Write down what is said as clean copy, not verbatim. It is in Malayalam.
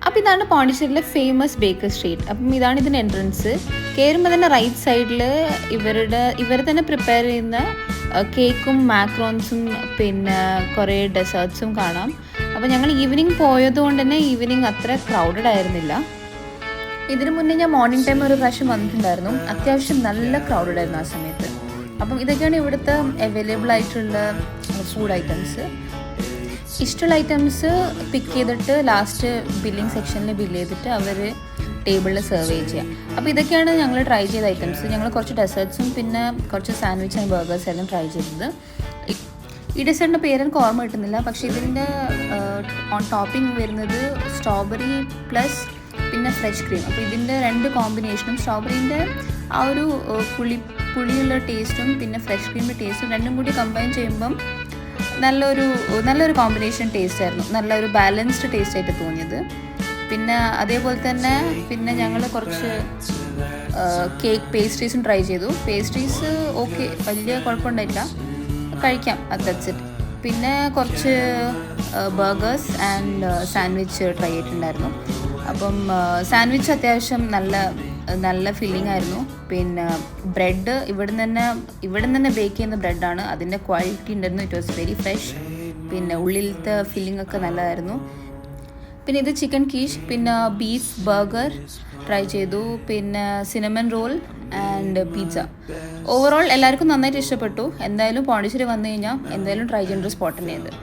അപ്പോൾ ഇതാണ് പോണ്ടിച്ചേരിയിലെ ഫേമസ് ബേക്കർ സ്ട്രീറ്റ്. അപ്പം ഇതാണ് ഇതിൻ്റെ എൻട്രൻസ്. കയറുമ്പോൾ തന്നെ റൈറ്റ് സൈഡിൽ ഇവർ തന്നെ പ്രിപ്പയർ ചെയ്യുന്ന കേക്കും മാക്രോൺസും പിന്നെ കുറേ ഡെസേർട്ട്സും കാണാം. അപ്പോൾ ഞങ്ങൾ ഈവനിങ് പോയതുകൊണ്ട് തന്നെ ഈവനിങ് അത്ര ക്രൗഡഡ് ആയിരുന്നില്ല. ഇതിനു മുന്നേ ഞാൻ മോർണിംഗ് ടൈം ഒരു പ്രാവശ്യം വന്നിട്ടുണ്ടായിരുന്നു. അത്യാവശ്യം നല്ല ക്രൗഡഡ് ആയിരുന്നു ആ സമയത്ത്. അപ്പം ഇതൊക്കെയാണ് ഇവിടുത്തെ അവൈലബിൾ ആയിട്ടുള്ള ഫുഡ് ഐറ്റംസ്. ഇഷ്ടമുള്ള ഐറ്റംസ് പിക്ക് ചെയ്തിട്ട് ലാസ്റ്റ് ബില്ലിംഗ് സെക്ഷനിൽ ബില്ല് ചെയ്തിട്ട് അവർ ടേബിളിൽ സെർവ് ചെയ്യുക. അപ്പോൾ ഇതൊക്കെയാണ് ഞങ്ങൾ ട്രൈ ചെയ്ത ഐറ്റംസ്. ഞങ്ങൾ കുറച്ച് ഡെസേർട്ട്സും പിന്നെ കുറച്ച് സാൻഡ്വിച്ച് ആൻഡ് ബർഗേഴ്സ് എല്ലാം ട്രൈ ചെയ്തത്. ഈ ഡെസേർട്ടിൻ്റെ പേര് എനിക്ക് ഓർമ്മ കിട്ടുന്നില്ല. പക്ഷേ ഇതിൻ്റെ ടോപ്പിംഗ് വരുന്നത് സ്ട്രോബെറി പ്ലസ് പിന്നെ ഫ്രഷ് ക്രീം. അപ്പോൾ ഇതിൻ്റെ രണ്ട് കോമ്പിനേഷനും സ്ട്രോബെറീൻ്റെ ആ ഒരു പുളിയുള്ള ടേസ്റ്റും പിന്നെ ഫ്രഷ് ക്രീമിൻ്റെ ടേസ്റ്റും രണ്ടും കൂടി കമ്പൈൻ ചെയ്യുമ്പം നല്ലൊരു കോമ്പിനേഷൻ ടേസ്റ്റ് ആയിരുന്നു. നല്ലൊരു ബാലൻസ്ഡ് ടേസ്റ്റ് ആയിട്ട് തോന്നിയത്. പിന്നെ അതേപോലെ തന്നെ പിന്നെ ഞങ്ങൾ കുറച്ച് കേക്ക് പേസ്ട്രീസും ട്രൈ ചെയ്തു. പേസ്ട്രീസ് ഓക്കെ, വലിയ കുഴപ്പമുണ്ടായില്ല, കഴിക്കാം, ദാറ്റ്സ് ഇറ്റ്. പിന്നെ കുറച്ച് ബർഗേഴ്സ് ആൻഡ് സാൻഡ്വിച്ച് ട്രൈ ചെയ്തിട്ടുണ്ടായിരുന്നു. അപ്പം സാൻഡ്വിച്ച് അത്യാവശ്യം നല്ല ഫില്ലിംഗ് ആയിരുന്നു. പിന്നെ ബ്രെഡ് ഇവിടെ നിന്ന് തന്നെ ബേക്ക് ചെയ്യുന്ന ബ്രെഡാണ്. അതിൻ്റെ ക്വാളിറ്റി ഉണ്ടായിരുന്നു. It was very fresh. പിന്നെ ഉള്ളിലത്തെ ഫില്ലിംഗ് ഒക്കെ നല്ലതായിരുന്നു. പിന്നെ ഇത് ചിക്കൻ കീഷ് പിന്നെ ബീഫ് ബർഗർ ട്രൈ ചെയ്തു. പിന്നെ cinnamon roll and pizza. Overall എല്ലാവർക്കും നന്നായിട്ട് ഇഷ്ടപ്പെട്ടു. എന്തായാലും പോണ്ടിച്ചേരി വന്നു കഴിഞ്ഞാൽ എന്തായാലും ട്രൈ ചെയ്യേണ്ട ഒരു സ്പോട്ട് തന്നെയാണ് ഇത്.